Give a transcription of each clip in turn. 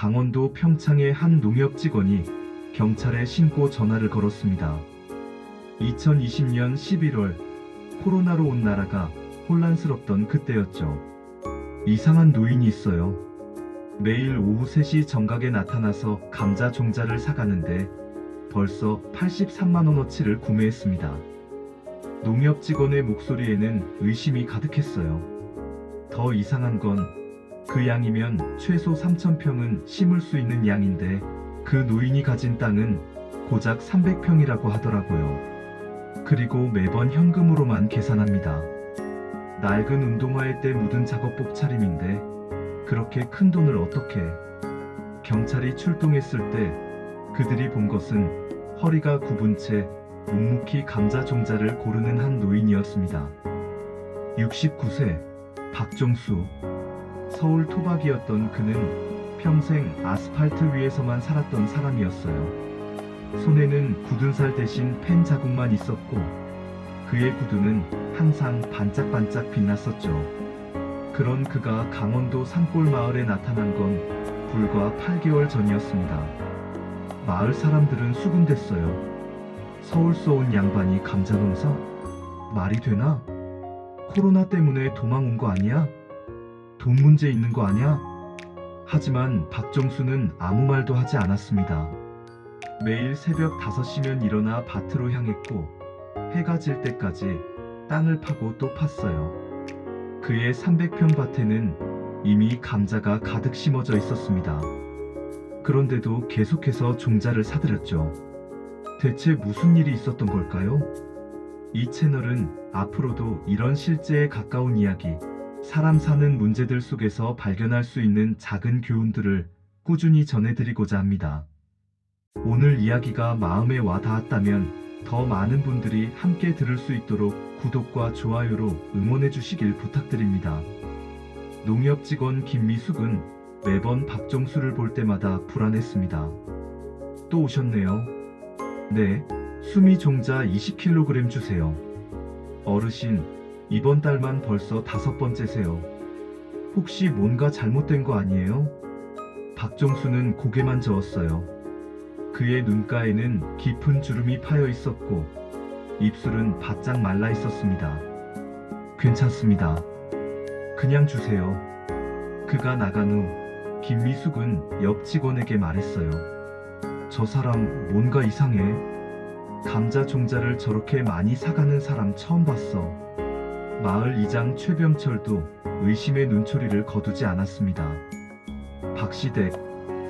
강원도 평창의 한 농협 직원이 경찰에 신고 전화를 걸었습니다. 2020년 11월 코로나로 온 나라가 혼란스럽던 그때였죠. 이상한 노인이 있어요. 매일 오후 3시 정각에 나타나서 감자 종자를 사가는데 벌써 83만원어치를 구매했습니다. 농협 직원의 목소리에는 의심이 가득했어요. 더 이상한 건 그 양이면 최소 3,000평은 심을 수 있는 양인데 그 노인이 가진 땅은 고작 300평이라고 하더라고요. 그리고 매번 현금으로만 계산합니다. 낡은 운동화에 때 묻은 작업복 차림인데 그렇게 큰 돈을 어떻게? 경찰이 출동했을 때 그들이 본 것은 허리가 굽은 채 묵묵히 감자 종자를 고르는 한 노인이었습니다. 69세 박종수. 서울 토박이었던 그는 평생 아스팔트 위에서만 살았던 사람이었어요. 손에는 굳은 살 대신 펜 자국만 있었고 그의 구두는 항상 반짝반짝 빛났었죠. 그런 그가 강원도 산골 마을에 나타난 건 불과 8개월 전이었습니다. 마을 사람들은 수군댔어요. 서울서 온 양반이 감자 농사? 말이 되나? 코로나 때문에 도망 온 거 아니야? 돈 문제 있는 거 아니야? 하지만 박종수는 아무 말도 하지 않았습니다. 매일 새벽 5시면 일어나 밭으로 향했고 해가 질 때까지 땅을 파고 또 팠어요. 그의 300평 밭에는 이미 감자가 가득 심어져 있었습니다. 그런데도 계속해서 종자를 사들였죠. 대체 무슨 일이 있었던 걸까요? 이 채널은 앞으로도 이런 실제에 가까운 이야기, 사람 사는 문제들 속에서 발견할 수 있는 작은 교훈들을 꾸준히 전해드리고자 합니다. 오늘 이야기가 마음에 와 닿았다면 더 많은 분들이 함께 들을 수 있도록 구독과 좋아요로 응원해 주시길 부탁드립니다. 농협 직원 김미숙은 매번 박종수를 볼 때마다 불안했습니다. 또 오셨네요. 네, 수미 종자 20kg 주세요. 어르신, 이번 달만 벌써 5번째세요. 혹시 뭔가 잘못된 거 아니에요? 박종수는 고개만 저었어요. 그의 눈가에는 깊은 주름이 파여 있었고 입술은 바짝 말라 있었습니다. 괜찮습니다. 그냥 주세요. 그가 나간 후 김미숙은 옆 직원에게 말했어요. 저 사람 뭔가 이상해. 감자 종자를 저렇게 많이 사가는 사람 처음 봤어. 마을 이장 최병철도 의심의 눈초리를 거두지 않았습니다. 박시댁,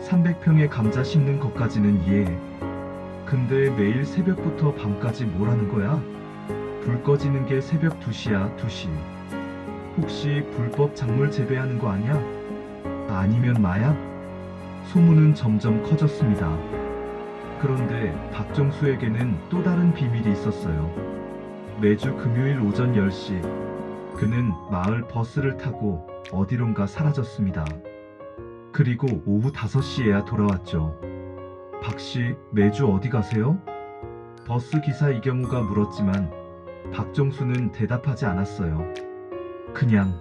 300평의 감자 심는 것까지는 이해해. 근데 매일 새벽부터 밤까지 뭘 하는 거야? 불 꺼지는 게 새벽 2시야, 2시. 혹시 불법 작물 재배하는 거 아니야? 아니면 마약? 소문은 점점 커졌습니다. 그런데 박종수에게는 또 다른 비밀이 있었어요. 매주 금요일 오전 10시 그는 마을 버스를 타고 어디론가 사라졌습니다. 그리고 오후 5시에야 돌아왔죠. 박씨, 매주 어디 가세요? 버스 기사 이경우가 물었지만 박종수는 대답하지 않았어요. 그냥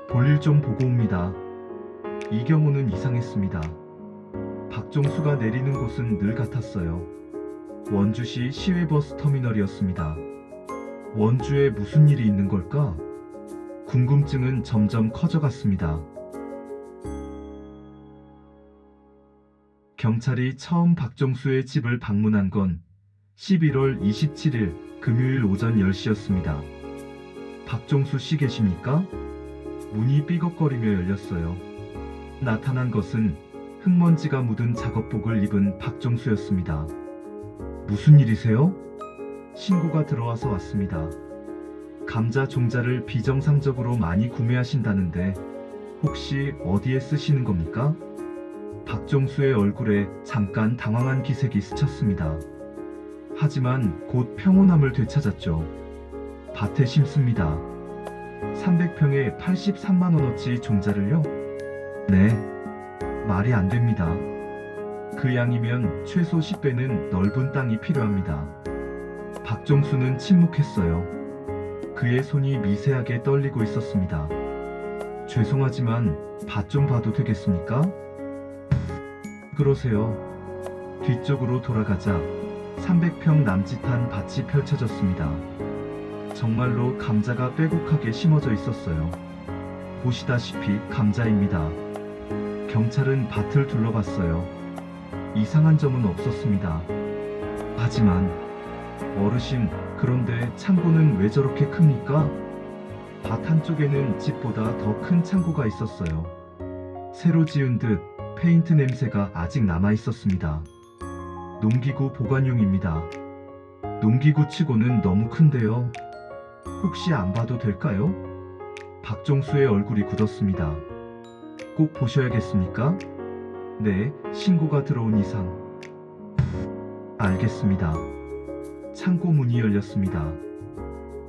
볼일 좀 보고 옵니다. 이경우는 이상했습니다. 박종수가 내리는 곳은 늘 같았어요. 원주시 시외버스 터미널이었습니다. 원주에 무슨 일이 있는 걸까? 궁금증은 점점 커져갔습니다. 경찰이 처음 박종수의 집을 방문한 건 11월 27일 금요일 오전 10시였습니다. 박종수 씨 계십니까? 문이 삐걱거리며 열렸어요. 나타난 것은 흙먼지가 묻은 작업복을 입은 박종수였습니다. 무슨 일이세요? 신고가 들어와서 왔습니다. 감자 종자를 비정상적으로 많이 구매하신다는데 혹시 어디에 쓰시는 겁니까? 박종수의 얼굴에 잠깐 당황한 기색이 스쳤습니다. 하지만 곧 평온함을 되찾았죠. 밭에 심습니다. 300평에 83만원어치 종자를요? 네, 말이 안 됩니다. 그 양이면 최소 10배는 넓은 땅이 필요합니다. 박종수는 침묵했어요. 그의 손이 미세하게 떨리고 있었습니다. 죄송하지만 밭 좀 봐도 되겠습니까? 그러세요. 뒤쪽으로 돌아가자 300평 남짓한 밭이 펼쳐졌습니다. 정말로 감자가 빼곡하게 심어져 있었어요. 보시다시피 감자입니다. 경찰은 밭을 둘러봤어요. 이상한 점은 없었습니다. 하지만 어르신, 그런데 창고는 왜 저렇게 큽니까? 밭 한쪽에는 집보다 더 큰 창고가 있었어요. 새로 지은 듯 페인트 냄새가 아직 남아 있었습니다. 농기구 보관용입니다. 농기구 치고는 너무 큰데요. 혹시 안 봐도 될까요? 박종수의 얼굴이 굳었습니다. 꼭 보셔야겠습니까? 네, 신고가 들어온 이상. 알겠습니다. 창고 문이 열렸습니다.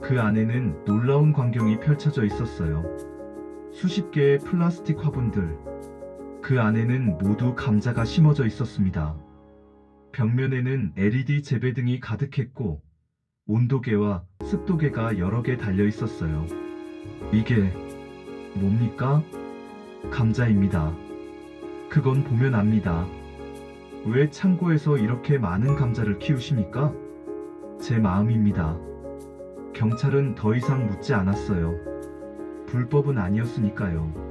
그 안에는 놀라운 광경이 펼쳐져 있었어요. 수십 개의 플라스틱 화분들. 그 안에는 모두 감자가 심어져 있었습니다. 벽면에는 LED 재배등이 가득했고 온도계와 습도계가 여러 개 달려 있었어요. 이게 뭡니까? 감자입니다. 그건 보면 압니다. 왜 창고에서 이렇게 많은 감자를 키우십니까? 제 마음입니다. 경찰은 더 이상 묻지 않았어요. 불법은 아니었으니까요.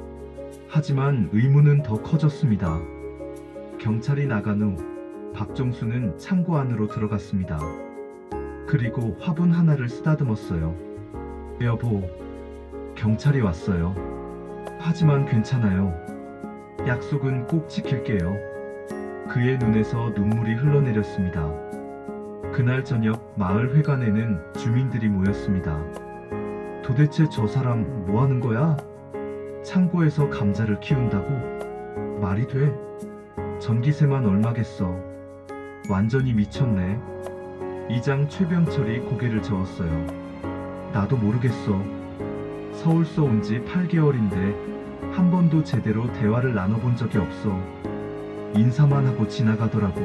하지만 의문은 더 커졌습니다. 경찰이 나간 후 박종수는 창고 안으로 들어갔습니다. 그리고 화분 하나를 쓰다듬었어요. 여보, 경찰이 왔어요. 하지만 괜찮아요. 약속은 꼭 지킬게요. 그의 눈에서 눈물이 흘러내렸습니다. 그날 저녁 마을 회관에는 주민들이 모였습니다. 도대체 저 사람 뭐 하는 거야? 창고에서 감자를 키운다고? 말이 돼? 전기세만 얼마겠어. 완전히 미쳤네. 이장 최병철이 고개를 저었어요. 나도 모르겠어. 서울서 온 지 8개월인데 한 번도 제대로 대화를 나눠본 적이 없어. 인사만 하고 지나가더라고.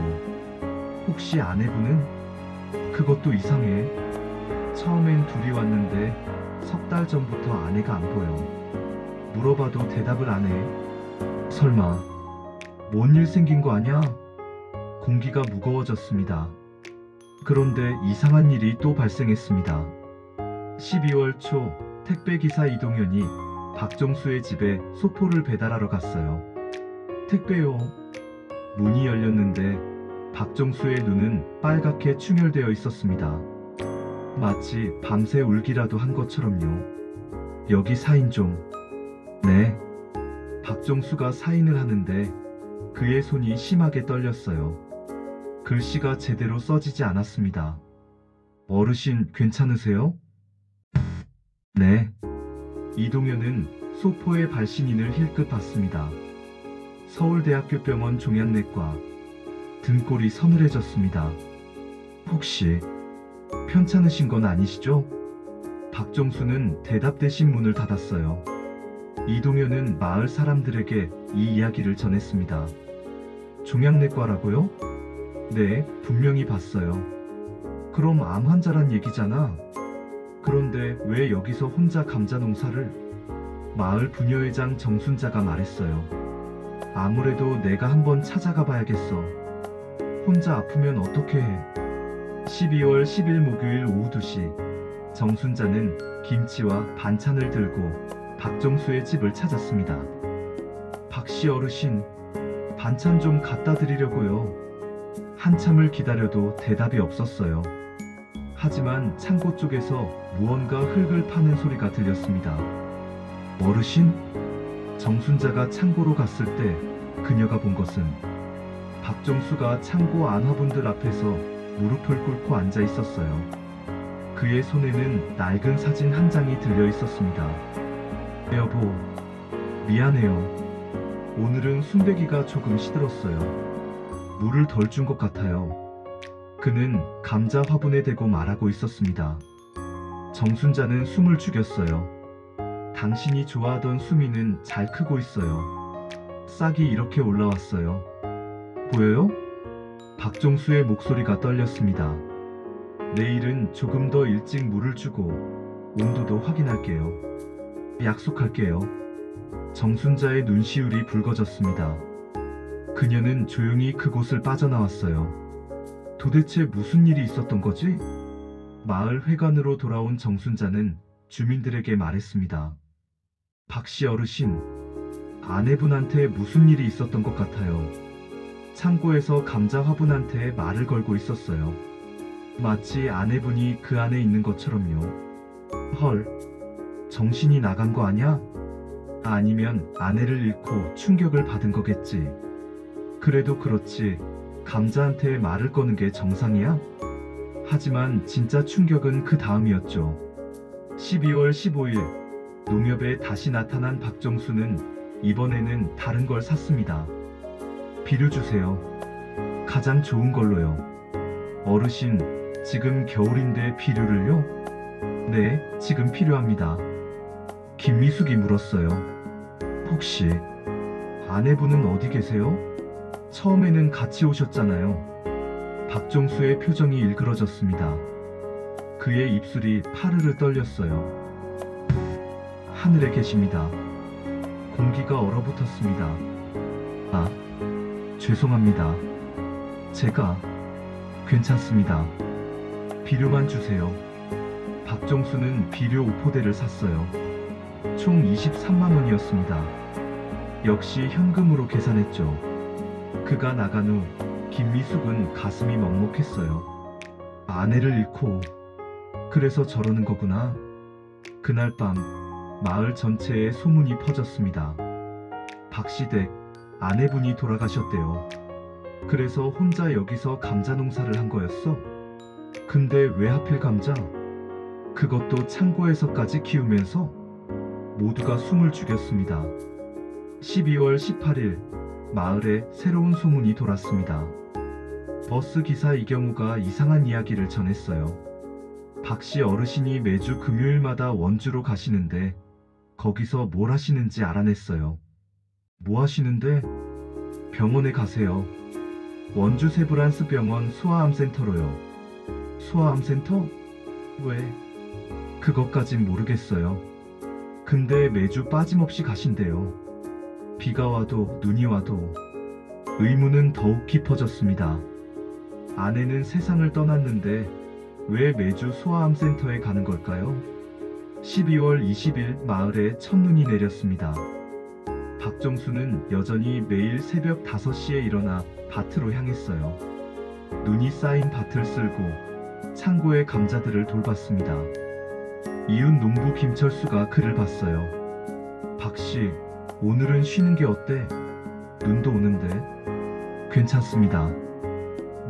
혹시 아내분은? 그것도 이상해. 처음엔 둘이 왔는데 석 달 전부터 아내가 안 보여. 물어봐도 대답을 안 해. 설마 뭔 일 생긴 거 아냐? 공기가 무거워졌습니다. 그런데 이상한 일이 또 발생했습니다. 12월 초 택배기사 이동현이 박종수의 집에 소포를 배달하러 갔어요. 택배요. 문이 열렸는데 박종수의 눈은 빨갛게 충혈되어 있었습니다. 마치 밤새 울기라도 한 것처럼요. 여기 사인 좀. 네. 박종수가 사인을 하는데 그의 손이 심하게 떨렸어요. 글씨가 제대로 써지지 않았습니다. 어르신 괜찮으세요? 네. 이동현은 소포의 발신인을 힐끗 봤습니다. 서울대학교 병원 종양내과. 등골이 서늘해졌습니다. 혹시 편찮으신 건 아니시죠? 박종수는 대답 대신 문을 닫았어요. 이동현은 마을 사람들에게 이 이야기를 전했습니다. 종양내과라고요? 네, 분명히 봤어요. 그럼 암 환자란 얘기잖아. 그런데 왜 여기서 혼자 감자 농사를? 마을 부녀회장 정순자가 말했어요. 아무래도 내가 한번 찾아가 봐야겠어. 혼자 아프면 어떻게 해? 12월 10일 목요일 오후 2시 정순자는 김치와 반찬을 들고 박종수의 집을 찾았습니다. 박씨 어르신, 반찬 좀 갖다 드리려고요. 한참을 기다려도 대답이 없었어요. 하지만 창고 쪽에서 무언가 흙을 파는 소리가 들렸습니다. 어르신? 정순자가 창고로 갔을 때 그녀가 본 것은 박종수가 창고 안 화분들 앞에서 무릎을 꿇고 앉아 있었어요. 그의 손에는 낡은 사진 한 장이 들려 있었습니다. 여보, 미안해요. 오늘은 순대기가 조금 시들었어요. 물을 덜 준 것 같아요. 그는 감자 화분에 대고 말하고 있었습니다. 정순자는 숨을 죽였어요. 당신이 좋아하던 수미는 잘 크고 있어요. 싹이 이렇게 올라왔어요. 보여요? 박종수의 목소리가 떨렸습니다. 내일은 조금 더 일찍 물을 주고 온도도 확인할게요. 약속할게요. 정순자의 눈시울이 붉어졌습니다. 그녀는 조용히 그곳을 빠져나왔어요. 도대체 무슨 일이 있었던 거지? 마을 회관으로 돌아온 정순자는 주민들에게 말했습니다. 박씨 어르신, 아내분한테 무슨 일이 있었던 것 같아요. 창고에서 감자 화분한테 말을 걸고 있었어요. 마치 아내분이 그 안에 있는 것처럼요. 헐, 정신이 나간 거 아냐? 아니면 아내를 잃고 충격을 받은 거겠지. 그래도 그렇지, 감자한테 말을 거는 게 정상이야? 하지만 진짜 충격은 그 다음이었죠. 12월 15일, 농협에 다시 나타난 박정수는 이번에는 다른 걸 샀습니다. 비료 주세요. 가장 좋은 걸로요. 어르신, 지금 겨울인데 비료를요? 네, 지금 필요합니다. 김미숙이 물었어요. 혹시 아내분은 어디 계세요? 처음에는 같이 오셨잖아요. 박정수의 표정이 일그러졌습니다. 그의 입술이 파르르 떨렸어요. 하늘에 계십니다. 공기가 얼어붙었습니다. 아, 죄송합니다. 제가 괜찮습니다. 비료만 주세요. 박정수는 비료 5포대를 샀어요. 총 23만 원이었습니다. 역시 현금으로 계산했죠. 그가 나간 후 김미숙은 가슴이 먹먹했어요. 아내를 잃고 그래서 저러는 거구나. 그날 밤 마을 전체에 소문이 퍼졌습니다. 박시댁 아내분이 돌아가셨대요. 그래서 혼자 여기서 감자 농사를 한 거였어? 근데 왜 하필 감자? 그것도 창고에서까지 키우면서? 모두가 숨을 죽였습니다. 12월 18일 마을에 새로운 소문이 돌았습니다. 버스 기사 이경우가 이상한 이야기를 전했어요. 박씨 어르신이 매주 금요일마다 원주로 가시는데 거기서 뭘 하시는지 알아냈어요. 뭐 하시는데? 병원에 가세요. 원주 세브란스 병원 소아암센터로요. 소아암센터? 왜? 그것까진 모르겠어요. 근데 매주 빠짐없이 가신대요. 비가 와도 눈이 와도. 의문은 더욱 깊어졌습니다. 아내는 세상을 떠났는데 왜 매주 소아암센터에 가는 걸까요? 12월 20일 마을에 첫눈이 내렸습니다. 박정수는 여전히 매일 새벽 5시에 일어나 밭으로 향했어요. 눈이 쌓인 밭을 쓸고 창고의 감자들을 돌봤습니다. 이웃 농부 김철수가 그를 봤어요. 박씨, 오늘은 쉬는 게 어때? 눈도 오는데. 괜찮습니다.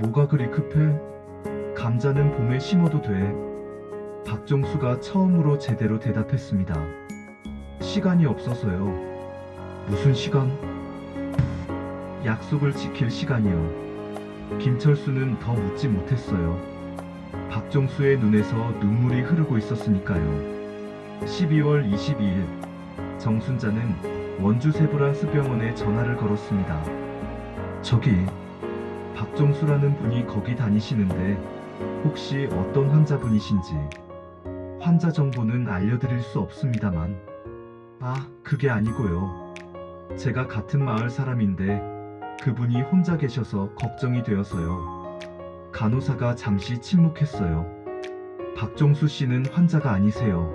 뭐가 그리 급해? 감자는 봄에 심어도 돼. 박정수가 처음으로 제대로 대답했습니다. 시간이 없어서요. 무슨 시간? 약속을 지킬 시간이요. 김철수는 더 묻지 못했어요. 박정수의 눈에서 눈물이 흐르고 있었으니까요. 12월 22일 정순자는 원주 세브란스 병원에 전화를 걸었습니다. 저기, 박정수라는 분이 거기 다니시는데 혹시 어떤 환자분이신지. 환자 정보는 알려드릴 수 없습니다만. 아, 그게 아니고요. 제가 같은 마을 사람인데 그분이 혼자 계셔서 걱정이 되어서요. 간호사가 잠시 침묵했어요. 박정수 씨는 환자가 아니세요.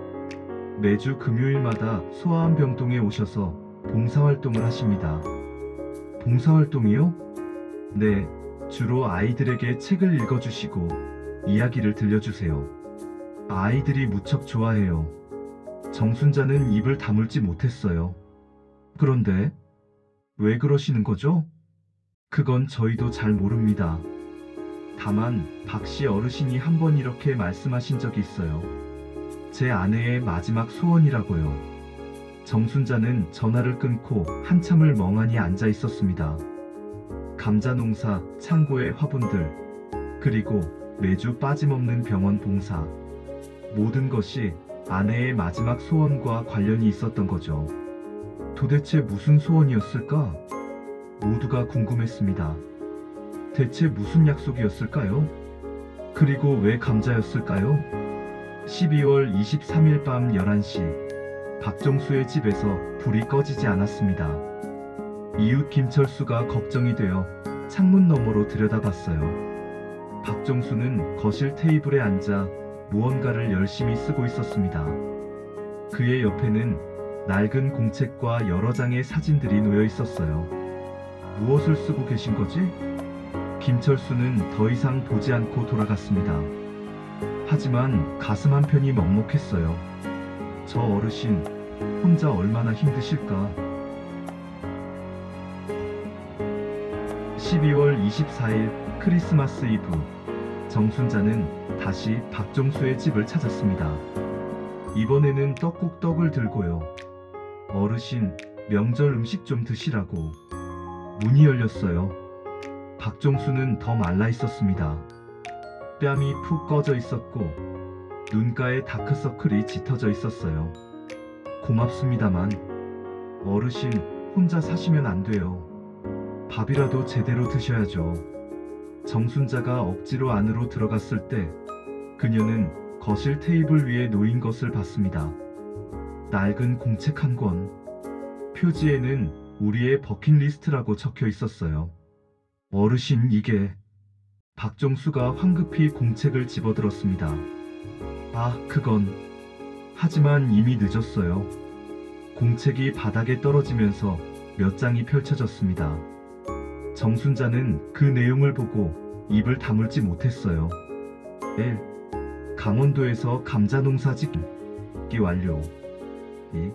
매주 금요일마다 소아암 병동에 오셔서 봉사활동을 하십니다. 봉사활동이요? 네, 주로 아이들에게 책을 읽어주시고 이야기를 들려주세요. 아이들이 무척 좋아해요. 정순자는 입을 다물지 못했어요. 그런데 왜 그러시는 거죠? 그건 저희도 잘 모릅니다. 다만 박씨 어르신이 한 번 이렇게 말씀하신 적이 있어요. 제 아내의 마지막 소원이라고요. 정순자는 전화를 끊고 한참을 멍하니 앉아 있었습니다. 감자 농사, 창고의 화분들, 그리고 매주 빠짐없는 병원 봉사. 모든 것이 아내의 마지막 소원과 관련이 있었던 거죠. 도대체 무슨 소원이었을까? 모두가 궁금했습니다. 대체 무슨 약속이었을까요? 그리고 왜 감자였을까요? 12월 23일 밤 11시 박정수의 집에서 불이 꺼지지 않았습니다. 이웃 김철수가 걱정이 되어 창문 너머로 들여다봤어요. 박종수는 거실 테이블에 앉아 무언가를 열심히 쓰고 있었습니다. 그의 옆에는 낡은 공책과 여러 장의 사진들이 놓여 있었어요. 무엇을 쓰고 계신 거지? 김철수는 더 이상 보지 않고 돌아갔습니다. 하지만 가슴 한편이 먹먹했어요. 저 어르신 혼자 얼마나 힘드실까? 12월 24일 크리스마스 이브, 정순자는 다시 박종수의 집을 찾았습니다. 이번에는 떡국떡을 들고요. 어르신, 명절 음식 좀 드시라고. 문이 열렸어요. 박종수는 더 말라 있었습니다. 뺨이 푹 꺼져 있었고 눈가에 다크서클이 짙어져 있었어요. 고맙습니다만 어르신 혼자 사시면 안 돼요. 밥이라도 제대로 드셔야죠. 정순자가 억지로 안으로 들어갔을 때 그녀는 거실 테이블 위에 놓인 것을 봤습니다. 낡은 공책 한 권. 표지에는 우리의 버킷리스트라고 적혀 있었어요. 어르신, 이게... 박종수가 황급히 공책을 집어들었습니다. 아, 그건... 하지만 이미 늦었어요. 공책이 바닥에 떨어지면서 몇 장이 펼쳐졌습니다. 정순자는 그 내용을 보고 입을 다물지 못했어요. L. 강원도에서 감자 농사 짓기 완료. 2.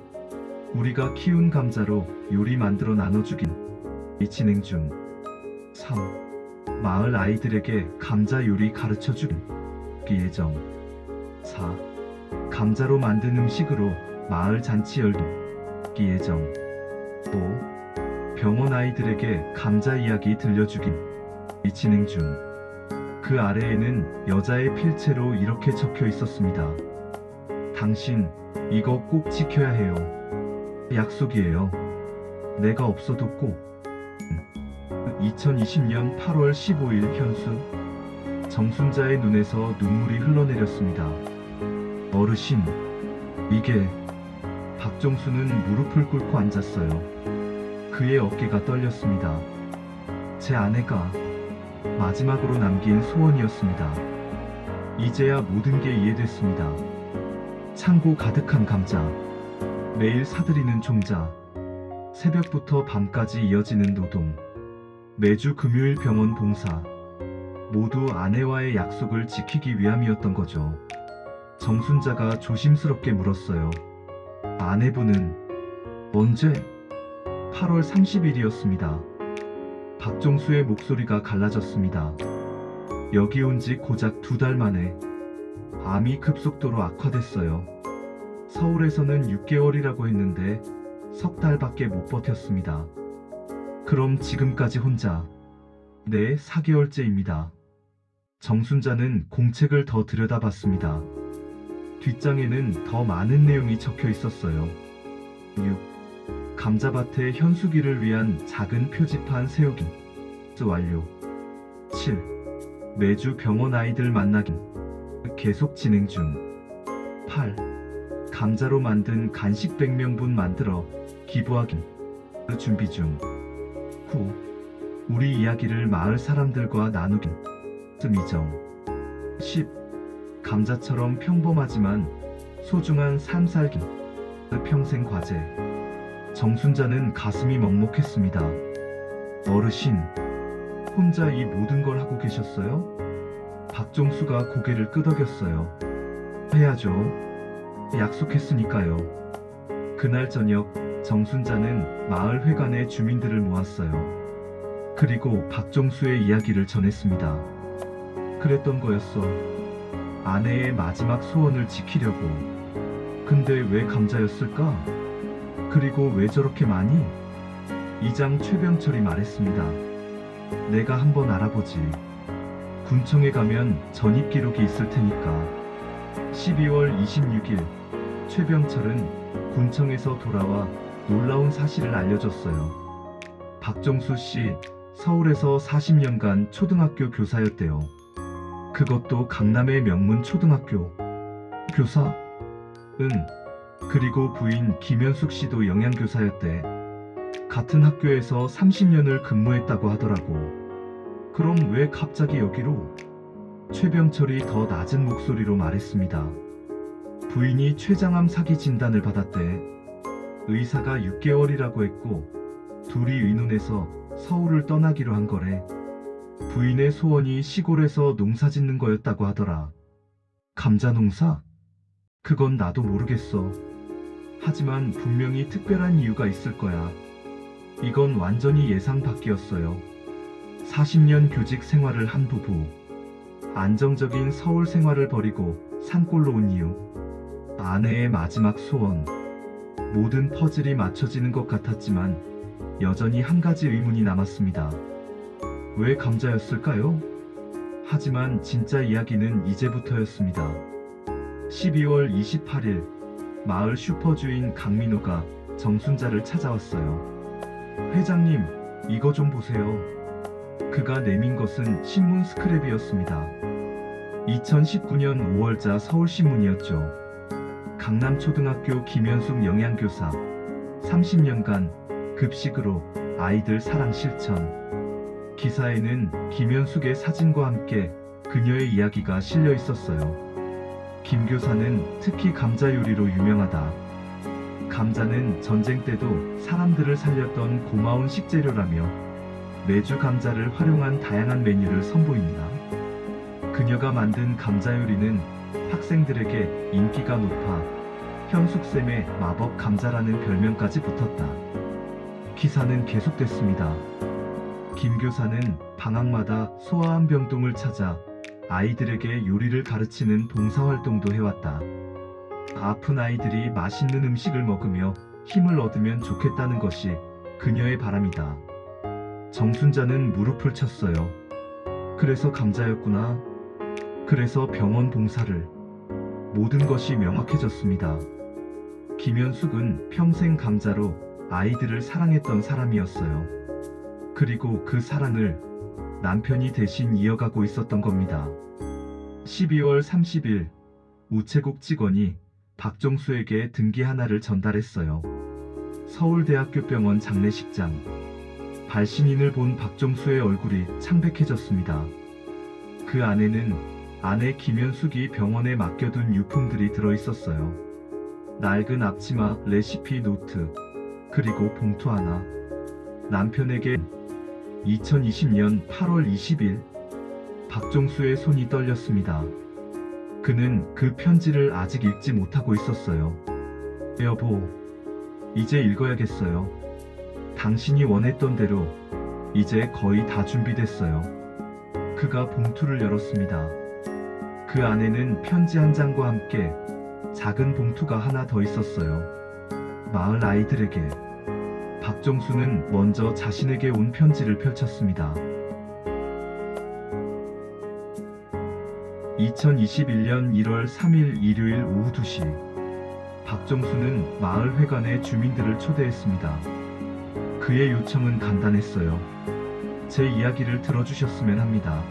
우리가 키운 감자로 요리 만들어 나눠주긴 진행 중. 3. 마을 아이들에게 감자 요리 가르쳐주기 예정. 4. 감자로 만든 음식으로 마을 잔치 열기 예정. 5. 병원 아이들에게 감자 이야기 들려주기 진행 중. 그 아래에는 여자의 필체로 이렇게 적혀 있었습니다. 당신 이거 꼭 지켜야 해요. 약속이에요. 내가 없어도 꼭. 2020년 8월 15일 현수. 정순자의 눈에서 눈물이 흘러내렸습니다. 어르신, 이게... 박종수는 무릎을 꿇고 앉았어요. 그의 어깨가 떨렸습니다. 제 아내가 마지막으로 남긴 소원이었습니다. 이제야 모든 게 이해됐습니다. 창고 가득한 감자, 매일 사들이는 종자, 새벽부터 밤까지 이어지는 노동, 매주 금요일 병원 봉사, 모두 아내와의 약속을 지키기 위함이었던 거죠. 정순자가 조심스럽게 물었어요. 아내분은 언제? 8월 30일이었습니다. 박종수의 목소리가 갈라졌습니다. 여기 온 지 고작 2달 만에 암이 급속도로 악화됐어요. 서울에서는 6개월이라고 했는데 석 달밖에 못 버텼습니다. 그럼 지금까지 혼자? 네, 4개월째입니다. 정순자는 공책을 더 들여다봤습니다. 뒷장에는 더 많은 내용이 적혀 있었어요. 6. 감자밭에 현수기를 위한 작은 표지판 세우기 완료. 7. 매주 병원 아이들 만나기 계속 진행 중. 8. 감자로 만든 간식 100명분 만들어 기부하기 준비 중. 9. 우리 이야기를 마을 사람들과 나누기 미정. 10. 감자처럼 평범하지만 소중한 삶 살기 평생 과제. 정순자는 가슴이 먹먹했습니다. 어르신, 혼자 이 모든 걸 하고 계셨어요? 박종수가 고개를 끄덕였어요. 해야죠. 약속했으니까요. 그날 저녁 정순자는 마을 회관에 주민들을 모았어요. 그리고 박종수의 이야기를 전했습니다. 그랬던 거였어. 아내의 마지막 소원을 지키려고. 근데 왜 감자였을까? 그리고 왜 저렇게 많이? 이장 최병철이 말했습니다. 내가 한번 알아보지. 군청에 가면 전입 기록이 있을 테니까. 12월 26일 최병철은 군청에서 돌아와 놀라운 사실을 알려줬어요. 박종수 씨, 서울에서 40년간 초등학교 교사였대요. 그것도 강남의 명문 초등학교. 교사? 응. 그리고 부인 김현숙 씨도 영양교사였대. 같은 학교에서 30년을 근무했다고 하더라고. 그럼 왜 갑자기 여기로? 최병철이 더 낮은 목소리로 말했습니다. 부인이 췌장암 사기 진단을 받았대. 의사가 6개월이라고 했고 둘이 의논해서 서울을 떠나기로 한 거래. 부인의 소원이 시골에서 농사 짓는 거였다고 하더라. 감자 농사? 그건 나도 모르겠어. 하지만 분명히 특별한 이유가 있을 거야. 이건 완전히 예상 밖이었어요. 40년 교직 생활을 한 부부. 안정적인 서울 생활을 버리고 산골로 온 이유. 아내의 마지막 소원. 모든 퍼즐이 맞춰지는 것 같았지만 여전히 한 가지 의문이 남았습니다. 왜 감자였을까요? 하지만 진짜 이야기는 이제부터였습니다. 12월 28일 마을 슈퍼주인 강민호가 정순자를 찾아왔어요. 회장님, 이거 좀 보세요. 그가 내민 것은 신문 스크랩이었습니다. 2019년 5월자 서울신문이었죠. 강남초등학교 김현숙 영양교사 30년간 급식으로 아이들 사랑 실천. 기사에는 김현숙의 사진과 함께 그녀의 이야기가 실려 있었어요. 김 교사는 특히 감자 요리로 유명하다. 감자는 전쟁 때도 사람들을 살렸던 고마운 식재료라며 매주 감자를 활용한 다양한 메뉴를 선보입니다. 그녀가 만든 감자 요리는 학생들에게 인기가 높아 현숙쌤의 마법 감자라는 별명까지 붙었다. 기사는 계속됐습니다. 김 교사는 방학마다 소아암 병동을 찾아 아이들에게 요리를 가르치는 봉사활동도 해왔다. 아픈 아이들이 맛있는 음식을 먹으며 힘을 얻으면 좋겠다는 것이 그녀의 바람이다. 정순자는 무릎을 쳤어요. 그래서 감자였구나. 그래서 병원 봉사를. 모든 것이 명확해졌습니다. 김현숙은 평생 감자로 아이들을 사랑했던 사람이었어요. 그리고 그 사랑을 남편이 대신 이어가고 있었던 겁니다. 12월 30일 우체국 직원이 박종수에게 등기 하나를 전달했어요. 서울대학교 병원 장례식장. 발신인을 본 박종수의 얼굴이 창백해졌습니다. 그 안에는 아내 김현숙이 병원에 맡겨둔 유품들이 들어있었어요. 낡은 앞치마, 레시피 노트, 그리고 봉투 하나. 남편에게 2020년 8월 20일 박종수의 손이 떨렸습니다. 그는 그 편지를 아직 읽지 못하고 있었어요. 여보, 이제 읽어야겠어요. 당신이 원했던 대로 이제 거의 다 준비됐어요. 그가 봉투를 열었습니다. 그 안에는 편지 한 장과 함께 작은 봉투가 하나 더 있었어요. 마을 아이들에게. 박종수는 먼저 자신에게 온 편지를 펼쳤습니다. 2021년 1월 3일 일요일 오후 2시. 박종수는 마을 회관에 주민들을 초대했습니다. 그의 요청은 간단했어요. 제 이야기를 들어주셨으면 합니다.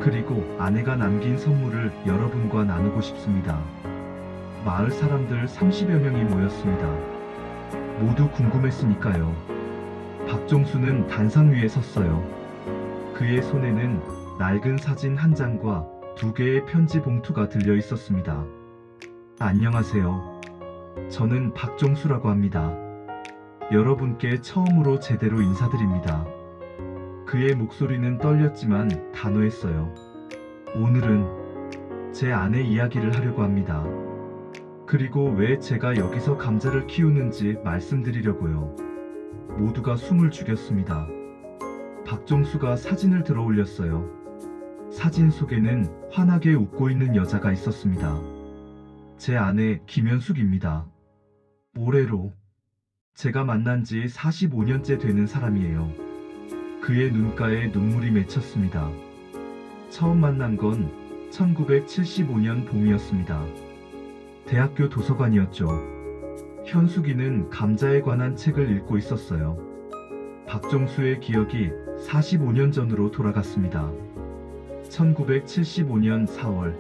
그리고 아내가 남긴 선물을 여러분과 나누고 싶습니다. 마을 사람들 30여 명이 모였습니다. 모두 궁금했으니까요. 박종수는 단상 위에 섰어요. 그의 손에는 낡은 사진 한 장과 2개의 편지 봉투가 들려 있었습니다. 안녕하세요. 저는 박종수라고 합니다. 여러분께 처음으로 제대로 인사드립니다. 그의 목소리는 떨렸지만 단호했어요. 오늘은 제 아내 이야기를 하려고 합니다. 그리고 왜 제가 여기서 감자를 키우는지 말씀드리려고요. 모두가 숨을 죽였습니다. 박종수가 사진을 들어 올렸어요. 사진 속에는 환하게 웃고 있는 여자가 있었습니다. 제 아내 김현숙입니다. 올해로 제가 만난 지 45년째 되는 사람이에요. 그의 눈가에 눈물이 맺혔습니다. 처음 만난 건 1975년 봄이었습니다. 대학교 도서관이었죠. 현숙이는 감자에 관한 책을 읽고 있었어요. 박종수의 기억이 45년 전으로 돌아갔습니다. 1975년 4월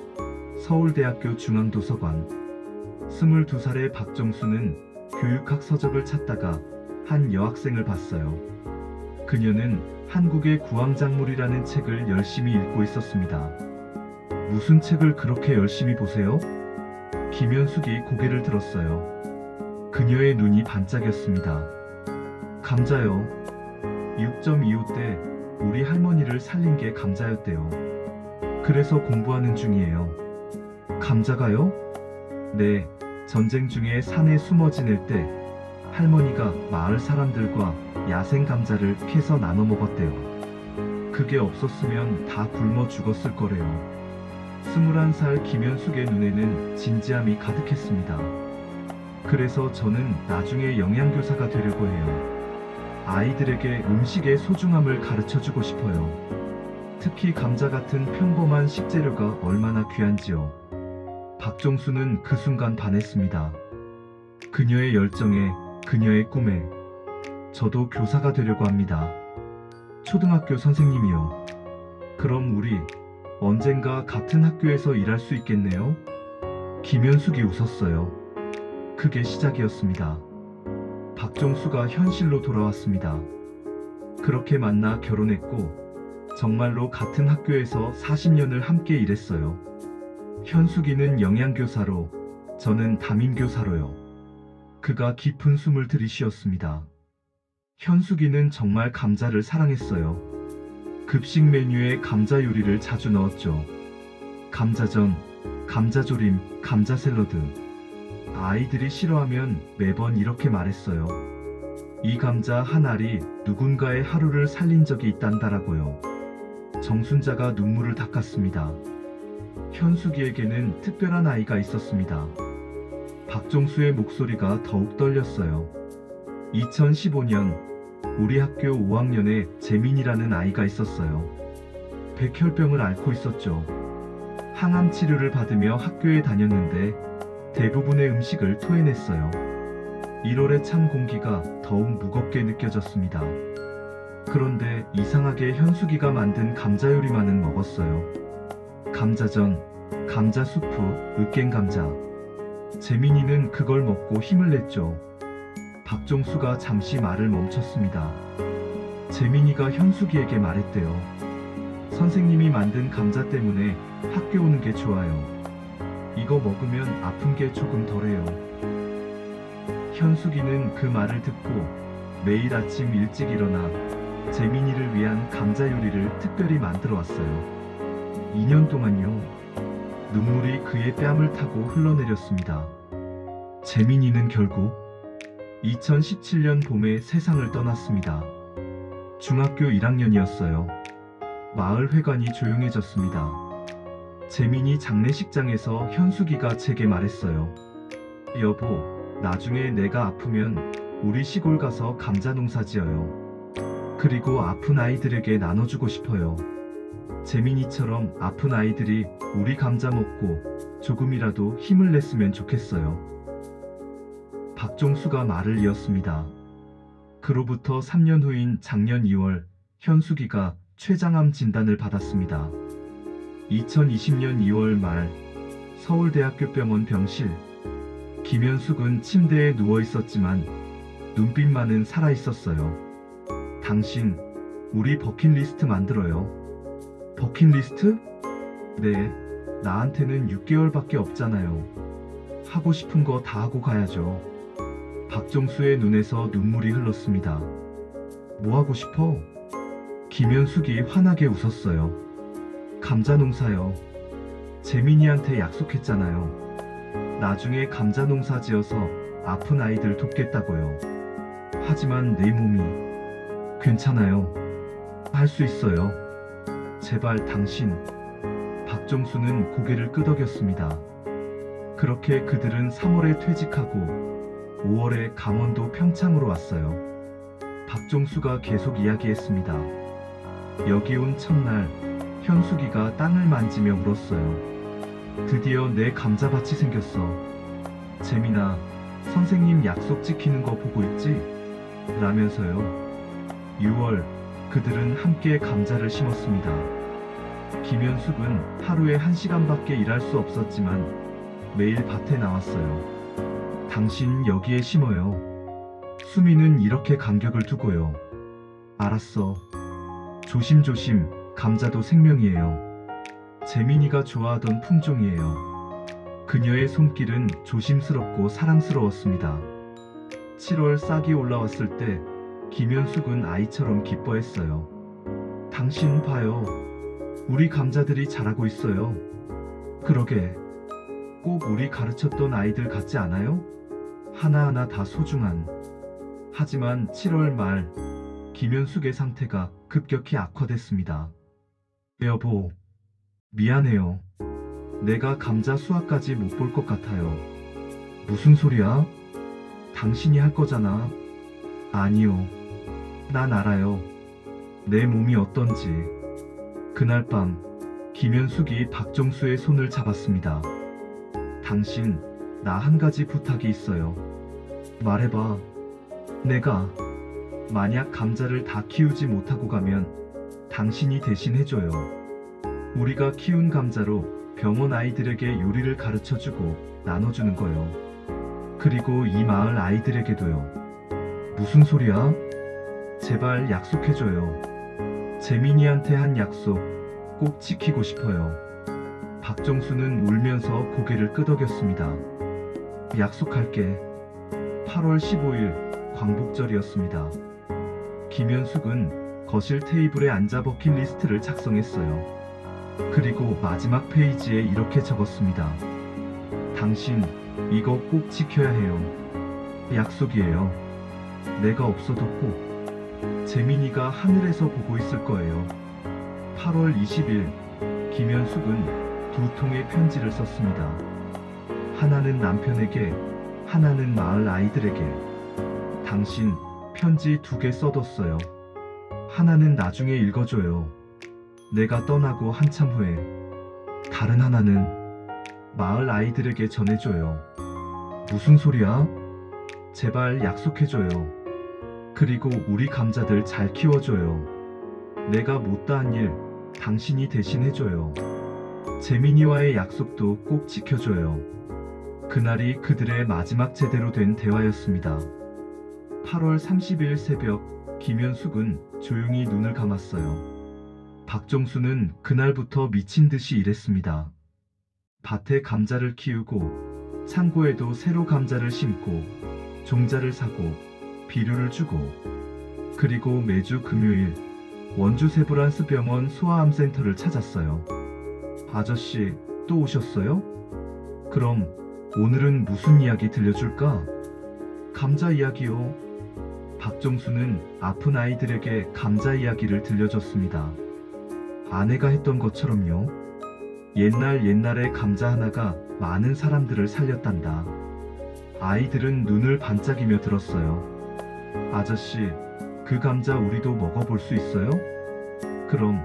서울대학교 중앙도서관. 22살의 박종수는 교육학 서적을 찾다가 한 여학생을 봤어요. 그녀는 한국의 구황작물이라는 책을 열심히 읽고 있었습니다. 무슨 책을 그렇게 열심히 보세요? 김현숙이 고개를 들었어요. 그녀의 눈이 반짝였습니다. 감자요. 6.25 때 우리 할머니를 살린 게 감자였대요. 그래서 공부하는 중이에요. 감자가요? 네, 전쟁 중에 산에 숨어 지낼 때 할머니가 마을 사람들과 야생 감자를 캐서 나눠 먹었대요. 그게 없었으면 다 굶어 죽었을 거래요. 21살 김현숙의 눈에는 진지함이 가득했습니다. 그래서 저는 나중에 영양교사가 되려고 해요. 아이들에게 음식의 소중함을 가르쳐주고 싶어요. 특히 감자 같은 평범한 식재료가 얼마나 귀한지요. 박종수는 그 순간 반했습니다. 그녀의 열정에, 그녀의 꿈에 저도 교사가 되려고 합니다. 초등학교 선생님이요. 그럼 우리 언젠가 같은 학교에서 일할 수 있겠네요? 김현숙이 웃었어요. 그게 시작이었습니다. 박종수가 현실로 돌아왔습니다. 그렇게 만나 결혼했고 정말로 같은 학교에서 40년을 함께 일했어요. 현숙이는 영양교사로, 저는 담임교사로요. 그가 깊은 숨을 들이쉬었습니다. 현숙이는 정말 감자를 사랑했어요. 급식 메뉴에 감자 요리를 자주 넣었죠. 감자전, 감자조림, 감자샐러드. 아이들이 싫어하면 매번 이렇게 말했어요. 이 감자 한 알이 누군가의 하루를 살린 적이 있단다라고요. 정순자가 눈물을 닦았습니다. 현숙이에게는 특별한 아이가 있었습니다. 박종수의 목소리가 더욱 떨렸어요. 2015년 우리 학교 5학년에 재민이라는 아이가 있었어요. 백혈병을 앓고 있었죠. 항암 치료를 받으며 학교에 다녔는데 대부분의 음식을 토해냈어요. 1월의 찬 공기가 더욱 무겁게 느껴졌습니다. 그런데 이상하게 현숙이가 만든 감자 요리만은 먹었어요. 감자전, 감자수프, 으깬감자. 재민이는 그걸 먹고 힘을 냈죠. 박종수가 잠시 말을 멈췄습니다. 재민이가 현숙이에게 말했대요. 선생님이 만든 감자 때문에 학교 오는 게 좋아요. 이거 먹으면 아픈 게 조금 덜해요. 현숙이는 그 말을 듣고 매일 아침 일찍 일어나 재민이를 위한 감자 요리를 특별히 만들어 왔어요. 2년 동안요. 눈물이 그의 뺨을 타고 흘러내렸습니다. 재민이는 결국 2017년 봄에 세상을 떠났습니다. 중학교 1학년이었어요. 마을 회관이 조용해졌습니다. 재민이 장례식장에서 현숙이가 제게 말했어요. 여보, 나중에 내가 아프면 우리 시골 가서 감자 농사 지어요. 그리고 아픈 아이들에게 나눠주고 싶어요. 재민이처럼 아픈 아이들이 우리 감자 먹고 조금이라도 힘을 냈으면 좋겠어요. 박종수가 말을 이었습니다. 그로부터 3년 후인 작년 2월, 현숙이가 췌장암 진단을 받았습니다. 2020년 2월 말, 서울대학교 병원 병실. 김현숙은 침대에 누워 있었지만 눈빛만은 살아 있었어요. 당신, 우리 버킷리스트 만들어요. 버킷리스트? 네, 나한테는 6개월밖에 없잖아요. 하고 싶은 거 다 하고 가야죠. 박종수의 눈에서 눈물이 흘렀습니다. 뭐 하고 싶어? 김현숙이 환하게 웃었어요. 감자 농사요. 재민이한테 약속했잖아요. 나중에 감자 농사 지어서 아픈 아이들 돕겠다고요. 하지만 내 몸이 괜찮아요. 할 수 있어요. 제발 당신. 박종수는 고개를 끄덕였습니다. 그렇게 그들은 3월에 퇴직하고 5월에 강원도 평창으로 왔어요. 박종수가 계속 이야기했습니다. 여기 온 첫날 현숙이가 땅을 만지며 울었어요. 드디어 내 감자밭이 생겼어. 재민아, 선생님 약속 지키는 거 보고 있지? 라면서요. 6월 그들은 함께 감자를 심었습니다. 김현숙은 하루에 1시간밖에 일할 수 없었지만 매일 밭에 나왔어요. 당신 여기에 심어요. 수미는 이렇게 간격을 두고요. 알았어. 조심조심, 감자도 생명이에요. 재민이가 좋아하던 품종이에요. 그녀의 손길은 조심스럽고 사랑스러웠습니다. 7월 싹이 올라왔을 때 김현숙은 아이처럼 기뻐했어요. 당신 봐요. 우리 감자들이 자라고 있어요. 그러게. 꼭 우리 가르쳤던 아이들 같지 않아요? 하나하나 다 소중한. 하지만 7월 말 김현숙의 상태가 급격히 악화됐습니다. 여보, 미안해요. 내가 감자 수확까지 못 볼 것 같아요. 무슨 소리야? 당신이 할 거잖아. 아니요. 난 알아요. 내 몸이 어떤지. 그날 밤 김현숙이 박정수의 손을 잡았습니다. 당신, 나 한 가지 부탁이 있어요. 말해봐. 내가 만약 감자를 다 키우지 못하고 가면 당신이 대신 해줘요. 우리가 키운 감자로 병원 아이들에게 요리를 가르쳐주고 나눠주는 거요. 그리고 이 마을 아이들에게도요. 무슨 소리야? 제발 약속해줘요. 재민이한테 한 약속 꼭 지키고 싶어요. 박정수는 울면서 고개를 끄덕였습니다. 약속할게. 8월 15일 광복절이었습니다. 김현숙은 거실 테이블에 앉아 버킷리스트를 작성했어요. 그리고 마지막 페이지에 이렇게 적었습니다. 당신, 이거 꼭 지켜야 해요. 약속이에요. 내가 없어도 꼭 재민이가 하늘에서 보고 있을 거예요. 8월 20일 김현숙은 두 통의 편지를 썼습니다. 하나는 남편에게, 하나는 마을 아이들에게. 당신, 편지 2개 써뒀어요. 하나는 나중에 읽어줘요. 내가 떠나고 한참 후에. 다른 하나는 마을 아이들에게 전해줘요. 무슨 소리야? 제발 약속해줘요. 그리고 우리 감자들 잘 키워줘요. 내가 못다한 일 당신이 대신 해줘요. 재민이와의 약속도 꼭 지켜줘요. 그날이 그들의 마지막 제대로 된 대화였습니다. 8월 30일 새벽 김현숙은 조용히 눈을 감았어요. 박정수는 그날부터 미친 듯이 일했습니다. 밭에 감자를 키우고 창고에도 새로 감자를 심고 종자를 사고 비료를 주고, 그리고 매주 금요일 원주 세브란스 병원 소아암센터를 찾았어요. 아저씨, 또 오셨어요? 그럼 오늘은 무슨 이야기 들려줄까? 감자 이야기요. 박정수는 아픈 아이들에게 감자 이야기를 들려줬습니다. 아내가 했던 것처럼요. 옛날에 감자 하나가 많은 사람들을 살렸단다. 아이들은 눈을 반짝이며 들었어요. 아저씨, 그 감자 우리도 먹어볼 수 있어요? 그럼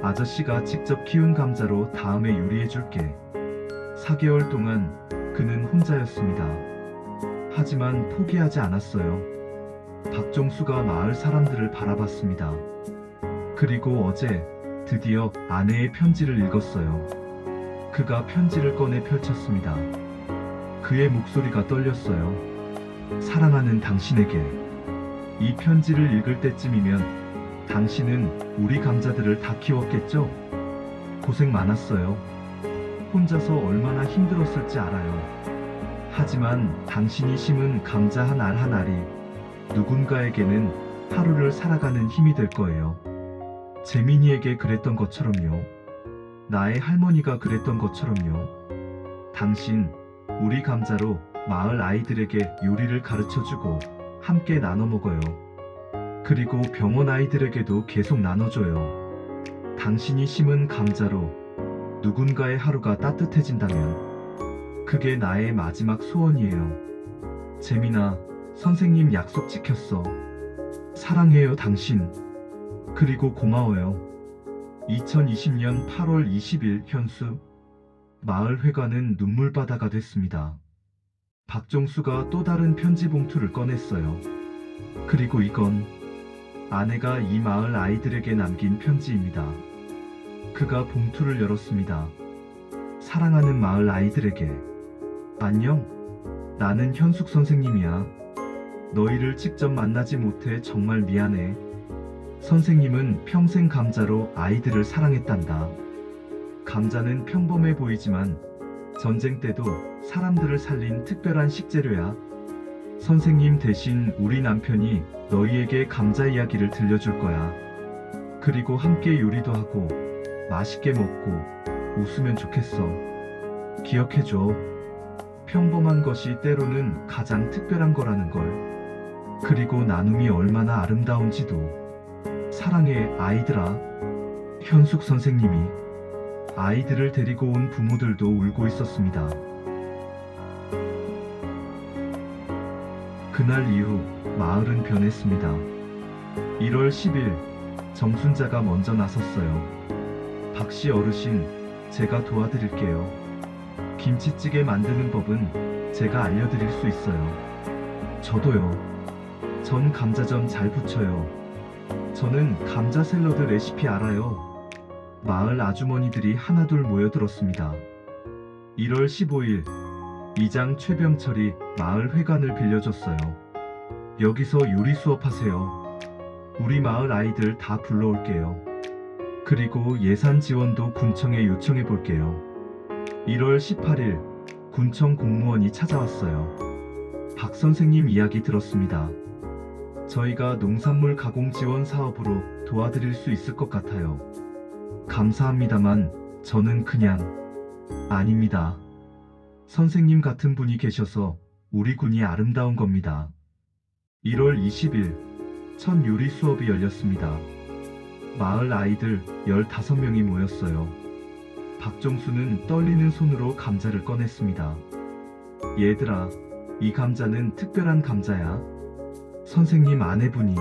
아저씨가 직접 키운 감자로 다음에 요리해줄게. 4개월 동안 그는 혼자였습니다. 하지만 포기하지 않았어요. 박정수가 마을 사람들을 바라봤습니다. 그리고 어제 드디어 아내의 편지를 읽었어요. 그가 편지를 꺼내 펼쳤습니다. 그의 목소리가 떨렸어요. 사랑하는 당신에게. 이 편지를 읽을 때쯤이면 당신은 우리 감자들을 다 키웠겠죠? 고생 많았어요. 혼자서 얼마나 힘들었을지 알아요. 하지만 당신이 심은 감자 한 알 한 알이 누군가에게는 하루를 살아가는 힘이 될 거예요. 재민이에게 그랬던 것처럼요. 나의 할머니가 그랬던 것처럼요. 당신, 우리 감자로 마을 아이들에게 요리를 가르쳐주고 함께 나눠 먹어요. 그리고 병원 아이들에게도 계속 나눠줘요. 당신이 심은 감자로 누군가의 하루가 따뜻해진다면 그게 나의 마지막 소원이에요. 재민아, 선생님 약속 지켰어. 사랑해요, 당신. 그리고 고마워요. 2020년 8월 20일 현수. 마을 회관은 눈물바다가 됐습니다. 박정수가 또 다른 편지 봉투를 꺼냈어요. 그리고 이건 아내가 이 마을 아이들에게 남긴 편지입니다. 그가 봉투를 열었습니다. 사랑하는 마을 아이들에게. 안녕. 나는 현숙 선생님이야. 너희를 직접 만나지 못해 정말 미안해. 선생님은 평생 감자로 아이들을 사랑했단다. 감자는 평범해 보이지만 전쟁 때도 사람들을 살린 특별한 식재료야. 선생님 대신 우리 남편이 너희에게 감자 이야기를 들려줄 거야. 그리고 함께 요리도 하고 맛있게 먹고 웃으면 좋겠어. 기억해줘. 평범한 것이 때로는 가장 특별한 거라는 걸. 그리고 나눔이 얼마나 아름다운지도. 사랑해, 아이들아. 현숙 선생님이. 아이들을 데리고 온 부모들도 울고 있었습니다. 그날 이후 마을은 변했습니다. 1월 10일 정순자가 먼저 나섰어요. 박씨 어르신, 제가 도와드릴게요. 김치찌개 만드는 법은 제가 알려드릴 수 있어요. 저도요. 전 감자전 잘 부쳐요. 저는 감자 샐러드 레시피 알아요. 마을 아주머니들이 하나둘 모여들었습니다. 1월 15일 이장 최병철이 마을 회관을 빌려줬어요. 여기서 요리 수업하세요. 우리 마을 아이들 다 불러올게요. 그리고 예산 지원도 군청에 요청해 볼게요. 1월 18일 군청 공무원이 찾아왔어요. 박 선생님 이야기 들었습니다. 저희가 농산물 가공 지원 사업으로 도와드릴 수 있을 것 같아요. 감사합니다만 저는 그냥 아닙니다. 선생님 같은 분이 계셔서 우리 군이 아름다운 겁니다. 1월 20일 첫 요리 수업이 열렸습니다. 마을 아이들 15명이 모였어요. 박종수는 떨리는 손으로 감자를 꺼냈습니다. 얘들아, 이 감자는 특별한 감자야. 선생님 아내분이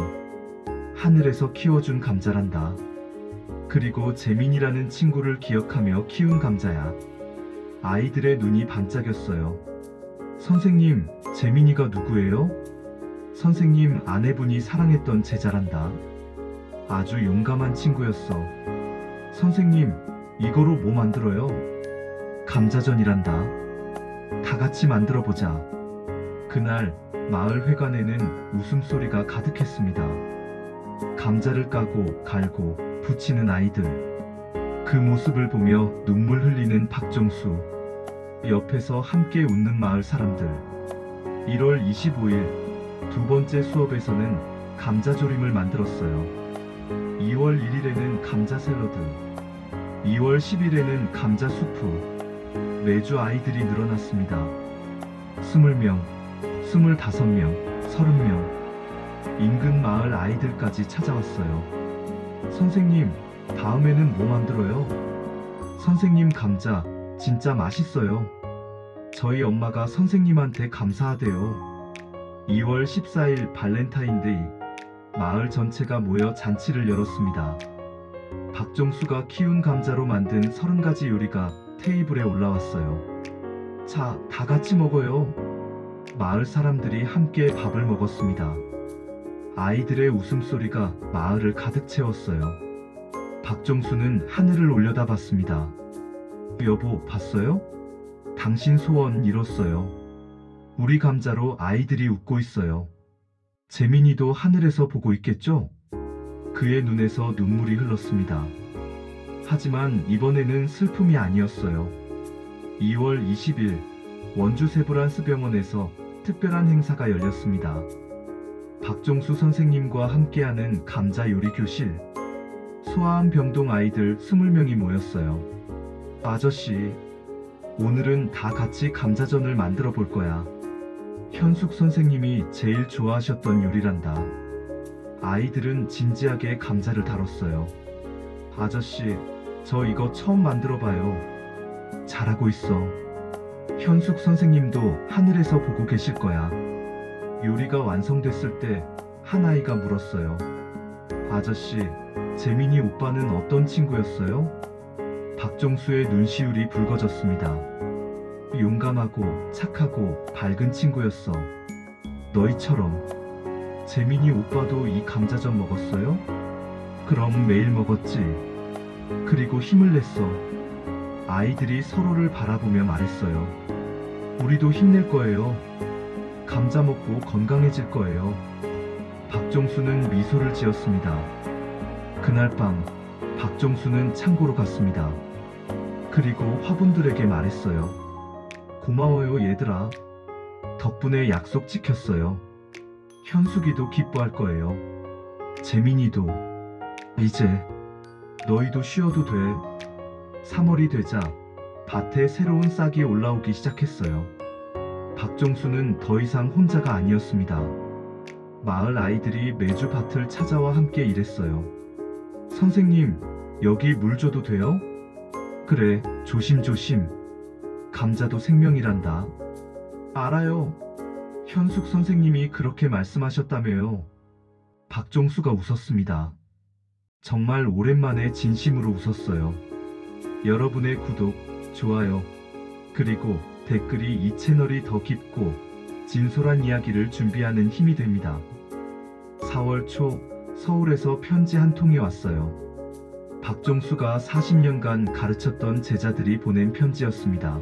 하늘에서 키워준 감자란다. 그리고 재민이라는 친구를 기억하며 키운 감자야. 아이들의 눈이 반짝였어요. 선생님, 재민이가 누구예요? 선생님 아내분이 사랑했던 제자란다. 아주 용감한 친구였어. 선생님, 이거로 뭐 만들어요? 감자전이란다. 다 같이 만들어보자. 그날 마을 회관에는 웃음소리가 가득했습니다. 감자를 까고 갈고 붙이는 아이들. 그 모습을 보며 눈물 흘리는 박종수. 옆에서 함께 웃는 마을 사람들. 1월 25일 두 번째 수업에서는 감자조림을 만들었어요. 2월 1일에는 감자 샐러드. 2월 10일에는 감자 수프. 매주 아이들이 늘어났습니다. 20명, 25명, 30명. 인근 마을 아이들까지 찾아왔어요. 선생님, 다음에는 뭐 만들어요? 선생님 감자 진짜 맛있어요. 저희 엄마가 선생님한테 감사하대요. 2월 14일 발렌타인데이. 마을 전체가 모여 잔치를 열었습니다. 박종수가 키운 감자로 만든 30가지 요리가 테이블에 올라왔어요. 자, 다 같이 먹어요. 마을 사람들이 함께 밥을 먹었습니다. 아이들의 웃음소리가 마을을 가득 채웠어요. 박종수는 하늘을 올려다봤습니다. 여보, 봤어요? 당신 소원 이뤘어요. 우리 감자로 아이들이 웃고 있어요. 재민이도 하늘에서 보고 있겠죠? 그의 눈에서 눈물이 흘렀습니다. 하지만 이번에는 슬픔이 아니었어요. 2월 20일 원주 세브란스 병원에서 특별한 행사가 열렸습니다. 박종수 선생님과 함께하는 감자 요리 교실. 소아암 병동 아이들 20명이 모였어요. 아저씨, 오늘은 다 같이 감자전을 만들어 볼 거야. 현숙 선생님이 제일 좋아하셨던 요리란다. 아이들은 진지하게 감자를 다뤘어요. 아저씨, 저 이거 처음 만들어 봐요. 잘하고 있어. 현숙 선생님도 하늘에서 보고 계실 거야. 요리가 완성됐을 때 한 아이가 물었어요. 아저씨, 재민이 오빠는 어떤 친구였어요? 박종수의 눈시울이 붉어졌습니다. 용감하고 착하고 밝은 친구였어. 너희처럼. 재민이 오빠도 이 감자전 먹었어요? 그럼 매일 먹었지. 그리고 힘을 냈어. 아이들이 서로를 바라보며 말했어요. 우리도 힘낼 거예요. 감자 먹고 건강해질 거예요. 박종수는 미소를 지었습니다. 그날 밤 박종수는 창고로 갔습니다. 그리고 화분들에게 말했어요. 고마워요 얘들아. 덕분에 약속 지켰어요. 현숙이도 기뻐할 거예요. 재민이도. 이제 너희도 쉬어도 돼. 3월이 되자 밭에 새로운 싹이 올라오기 시작했어요. 박종수는 더 이상 혼자가 아니었습니다. 마을 아이들이 매주 밭을 찾아와 함께 일했어요. 선생님, 여기 물 줘도 돼요? 그래, 조심조심. 감자도 생명이란다. 알아요. 현숙 선생님이 그렇게 말씀하셨다며요. 박종수가 웃었습니다. 정말 오랜만에 진심으로 웃었어요. 여러분의 구독, 좋아요, 그리고 댓글이 이 채널이 더 깊고 진솔한 이야기를 준비하는 힘이 됩니다. 4월 초 서울에서 편지 한 통이 왔어요. 박종수가 40년간 가르쳤던 제자들이 보낸 편지였습니다.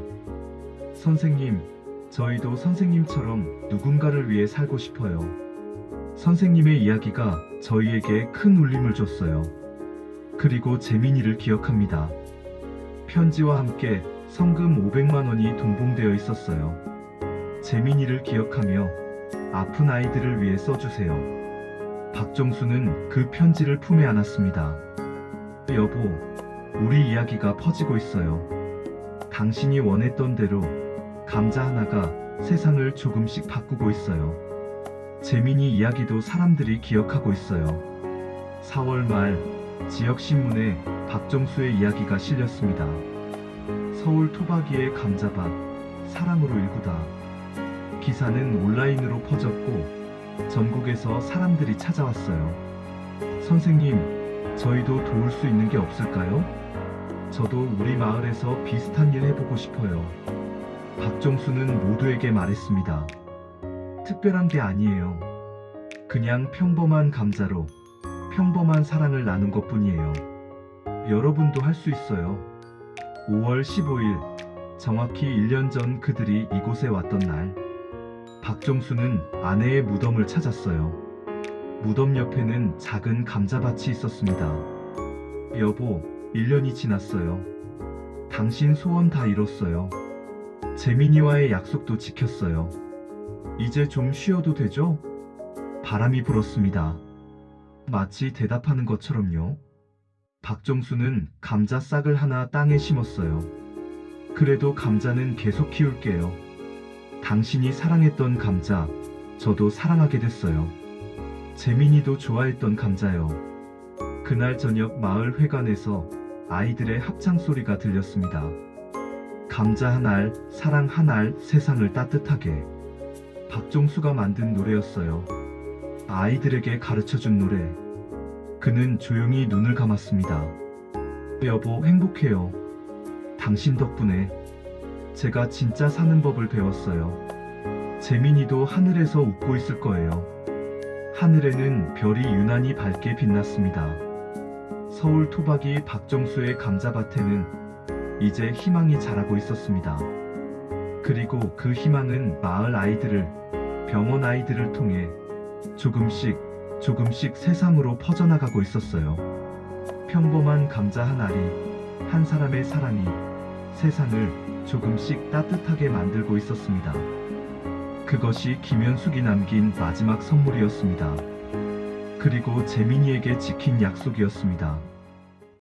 선생님, 저희도 선생님처럼 누군가를 위해 살고 싶어요. 선생님의 이야기가 저희에게 큰 울림을 줬어요. 그리고 재민이를 기억합니다. 편지와 함께 성금 500만 원이 동봉되어 있었어요. 재민이를 기억하며 아픈 아이들을 위해 써주세요. 박종수는 그 편지를 품에 안았습니다. 여보, 우리 이야기가 퍼지고 있어요. 당신이 원했던 대로 감자 하나가 세상을 조금씩 바꾸고 있어요. 재민이 이야기도 사람들이 기억하고 있어요. 4월 말 지역신문에 박종수의 이야기가 실렸습니다. 서울 토박이의 감자밭, 사랑으로 일구다. 기사는 온라인으로 퍼졌고 전국에서 사람들이 찾아왔어요. 선생님, 저희도 도울 수 있는 게 없을까요? 저도 우리 마을에서 비슷한 일 해보고 싶어요. 박종수는 모두에게 말했습니다. 특별한 게 아니에요. 그냥 평범한 감자로 평범한 사랑을 나눈 것뿐이에요. 여러분도 할 수 있어요. 5월 15일, 정확히 1년 전 그들이 이곳에 왔던 날, 박종수는 아내의 무덤을 찾았어요. 무덤 옆에는 작은 감자밭이 있었습니다. 여보, 1년이 지났어요. 당신 소원 다 이뤘어요. 재민이와의 약속도 지켰어요. 이제 좀 쉬어도 되죠? 바람이 불었습니다. 마치 대답하는 것처럼요. 박종수는 감자 싹을 하나 땅에 심었어요. 그래도 감자는 계속 키울게요. 당신이 사랑했던 감자, 저도 사랑하게 됐어요. 재민이도 좋아했던 감자요. 그날 저녁 마을 회관에서 아이들의 합창 소리가 들렸습니다. 감자 한 알, 사랑 한 알, 세상을 따뜻하게. 박종수가 만든 노래였어요. 아이들에게 가르쳐준 노래. 그는 조용히 눈을 감았습니다. 여보, 행복해요. 당신 덕분에 제가 진짜 사는 법을 배웠어요. 재민이도 하늘에서 웃고 있을 거예요. 하늘에는 별이 유난히 밝게 빛났습니다. 서울 토박이 박종수의 감자밭에는 이제 희망이 자라고 있었습니다. 그리고 그 희망은 마을 아이들을, 병원 아이들을 통해 조금씩 세상으로 퍼져나가고 있었어요. 평범한 감자 한 알이, 한 사람의 사랑이 세상을 조금씩 따뜻하게 만들고 있었습니다. 그것이 김현숙이 남긴 마지막 선물이었습니다. 그리고 재민이에게 지킨 약속이었습니다.